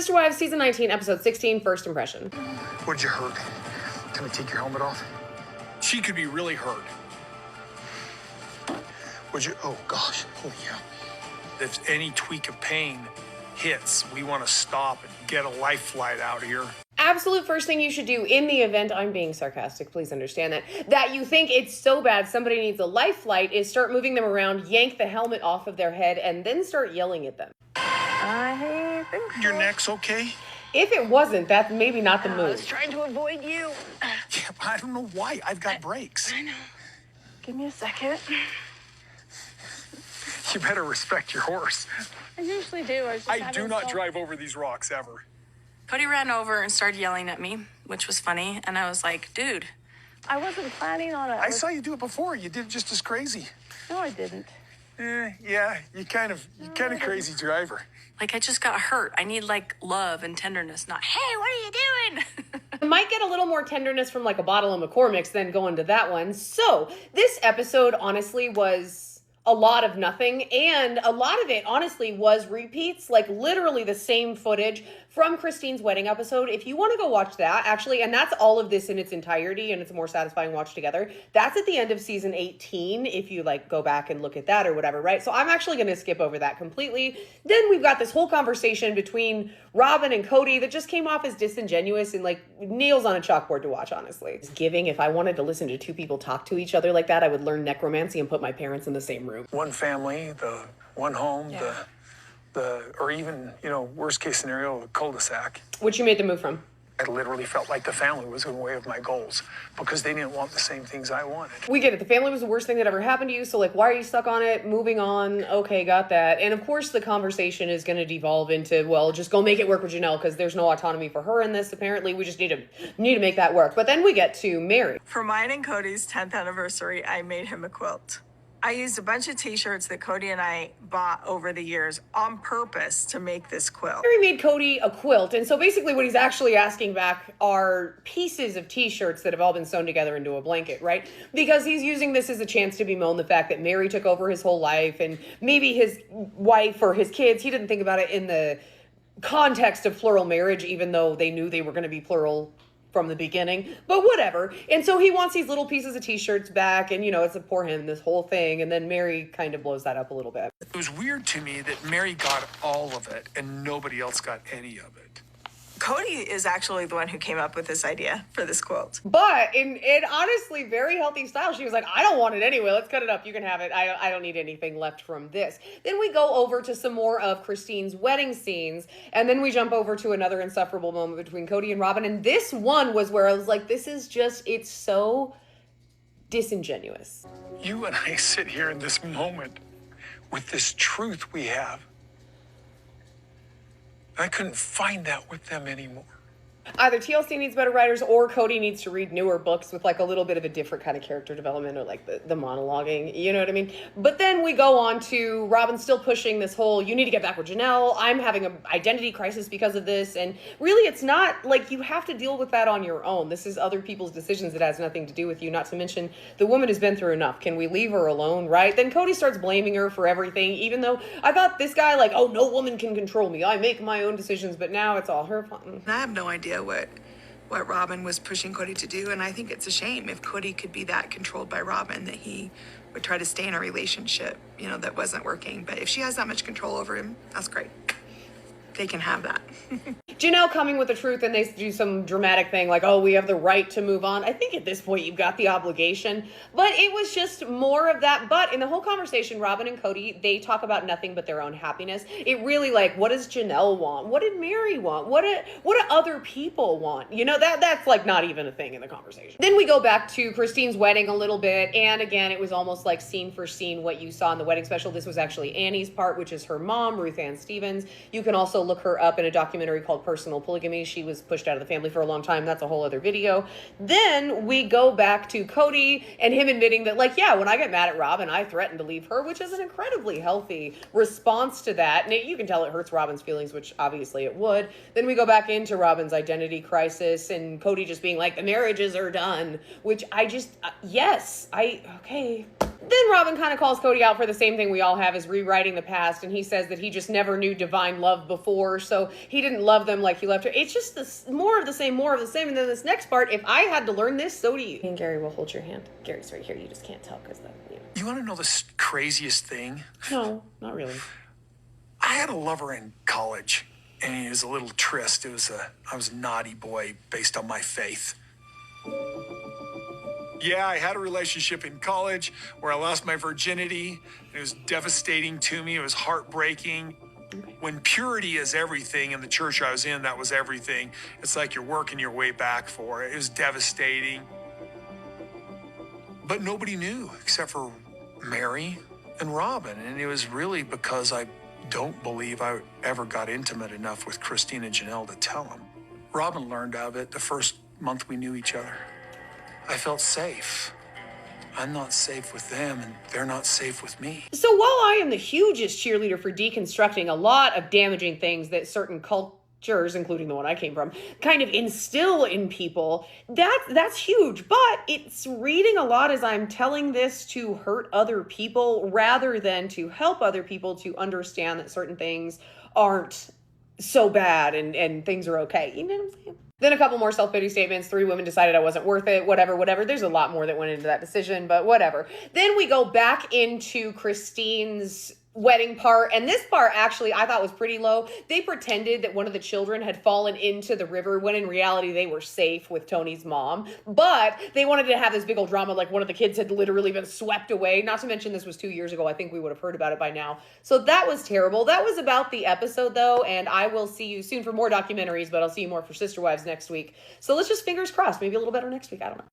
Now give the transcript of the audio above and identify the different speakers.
Speaker 1: Sister Wives, Season 19, Episode 16, First Impression.
Speaker 2: What'd you hurt? Can we take your helmet off?
Speaker 3: She could be really hurt.
Speaker 2: Would you? Oh, gosh. Holy hell.
Speaker 3: If any tweak of pain hits, we want to stop and get a life flight out of here.
Speaker 1: Absolute first thing you should do in the event, I'm being sarcastic, please understand that you think it's so bad somebody needs a life flight, is start moving them around, yank the helmet off of their head, and then start yelling at them.
Speaker 4: I think so.
Speaker 3: Your neck's okay?
Speaker 1: If it wasn't, that's maybe not the move.
Speaker 4: I was trying to avoid you.
Speaker 3: Yeah, but I don't know why. I've got brakes.
Speaker 4: I know. Give me a second.
Speaker 2: You better respect your horse.
Speaker 4: I usually do.
Speaker 3: I do not drive over these rocks ever.
Speaker 5: Kody ran over and started yelling at me, which was funny. And I was like, dude.
Speaker 4: I wasn't planning on it.
Speaker 3: I saw you do it before. You did it just as crazy.
Speaker 4: No, I didn't.
Speaker 3: Yeah, you kind of crazy driver.
Speaker 5: Like, I just got hurt. I need, like, love and tenderness, not, hey, what are you doing?
Speaker 1: I might get a little more tenderness from like a bottle of McCormick's than going to that one. So this episode honestly was a lot of nothing, and a lot of it honestly was repeats, like literally the same footage from Christine's wedding episode. If you want to go watch that, actually, and that's all of this in its entirety, and it's a more satisfying watch together, that's at the end of season 18 if you like go back and look at that or whatever, right? So I'm actually going to skip over that completely. Then we've got this whole conversation between Robyn and Kody that just came off as disingenuous and like nails on a chalkboard to watch, honestly. It's giving. If I wanted to listen to two people talk to each other like that, I would learn necromancy and put my parents in the same room.
Speaker 2: One family, the one home,
Speaker 5: Yeah.
Speaker 2: or even, worst case scenario, a cul-de-sac.
Speaker 1: Which you made the move from?
Speaker 2: I literally felt like the family was in the way of my goals because they didn't want the same things I wanted.
Speaker 1: We get it. The family was the worst thing that ever happened to you. So like, why are you stuck on it? Moving on. Okay, got that. And of course the conversation is going to devolve into, well, just go make it work with Janelle because there's no autonomy for her in this. Apparently we just need to make that work. But then we get to Meri.
Speaker 6: For mine and Kody's 10th anniversary, I made him a quilt. I used a bunch of t-shirts that Kody and I bought over the years on purpose to make this quilt.
Speaker 1: Meri made Kody a quilt. And so basically what he's actually asking back are pieces of t-shirts that have all been sewn together into a blanket, right? Because he's using this as a chance to bemoan the fact that Meri took over his whole life and maybe his wife or his kids, he didn't think about it in the context of plural marriage, even though they knew they were going to be plural from the beginning, but whatever. And so he wants these little pieces of t-shirts back, and it's a poor him, this whole thing. And then Meri kind of blows that up a little bit.
Speaker 3: It was weird to me that Meri got all of it and nobody else got any of it.
Speaker 6: Kody is actually the one who came up with this idea for this quilt.
Speaker 1: But in honestly very healthy style, she was like, I don't want it anyway. Let's cut it up. You can have it. I don't need anything left from this. Then we go over to some more of Christine's wedding scenes. And then we jump over to another insufferable moment between Kody and Robyn. And this one was where I was like, this is just, it's so disingenuous.
Speaker 2: You and I sit here in this moment with this truth we have. I couldn't find that with them anymore.
Speaker 1: Either TLC needs better writers or Kody needs to read newer books with like a little bit of a different kind of character development or like the monologuing, you know what I mean? But then we go on to Robyn still pushing this whole, you need to get back with Janelle. I'm having an identity crisis because of this. And really it's not like you have to deal with that on your own. This is other people's decisions. It has nothing to do with you. Not to mention the woman has been through enough. Can we leave her alone, right? Then Kody starts blaming her for everything, even though I thought this guy like, oh, no woman can control me. I make my own decisions, but now it's all her fault.
Speaker 7: I have no idea what Robyn was pushing Kody to do, and I think it's a shame if Kody could be that controlled by Robyn that he would try to stay in a relationship, that wasn't working. But if she has that much control over him, that's great. They can have that.
Speaker 1: Janelle coming with the truth, and they do some dramatic thing like, oh, we have the right to move on. I think at this point you've got the obligation, but it was just more of that. But in the whole conversation, Robyn and Kody, they talk about nothing but their own happiness. It really like, what does Janelle want? What did Meri want? What do other people want? That's like not even a thing in the conversation. Then we go back to Christine's wedding a little bit. And again, it was almost like scene for scene what you saw in the wedding special. This was actually Annie's part, which is her mom, Ruth Ann Stevens. You can also look her up in a documentary called Personal Polygamy. She was pushed out of the family for a long time. That's a whole other video. Then we go back to Kody and him admitting that like, yeah, when I get mad at Robyn, I threatened to leave her, which is an incredibly healthy response to that. And you can tell it hurts Robyn's feelings, which obviously it would. Then we go back into Robyn's identity crisis and Kody just being like, the marriages are done, which I just, okay. Then Robyn kind of calls Kody out for the same thing we all have, is rewriting the past, and he says that he just never knew divine love before, so he didn't love them like he loved her. It's just this more of the same, and then this next part, if I had to learn this, so do you. And Gary will hold your hand. Gary's right here, you just can't tell because that, you know.
Speaker 3: You want to know the craziest thing?
Speaker 1: No, not really.
Speaker 3: I had a lover in college, and it was a little tryst. I was a naughty boy based on my faith. Yeah, I had a relationship in college where I lost my virginity. It was devastating to me. It was heartbreaking. When purity is everything, in the church I was in, that was everything. It's like you're working your way back for it. It was devastating. But nobody knew except for Meri and Robyn. And it was really because I don't believe I ever got intimate enough with Christine and Janelle to tell them. Robyn learned of it the first month we knew each other. I felt safe. I'm not safe with them, and they're not safe with me.
Speaker 1: So while I am the hugest cheerleader for deconstructing a lot of damaging things that certain cultures, including the one I came from, kind of instill in people, that's huge. But it's reading a lot as I'm telling this to hurt other people rather than to help other people to understand that certain things aren't so bad and things are okay. You know what I'm saying? Then a couple more self-pity statements. 3 women decided I wasn't worth it. Whatever. There's a lot more that went into that decision, but whatever. Then we go back into Christine's wedding part. And this part actually I thought was pretty low. They pretended that one of the children had fallen into the river when in reality they were safe with Tony's mom. But they wanted to have this big old drama like one of the kids had literally been swept away. Not to mention this was 2 years ago. I think we would have heard about it by now. So that was terrible. That was about the episode though. And I will see you soon for more documentaries, but I'll see you more for Sister Wives next week. So let's just fingers crossed. Maybe a little better next week. I don't know.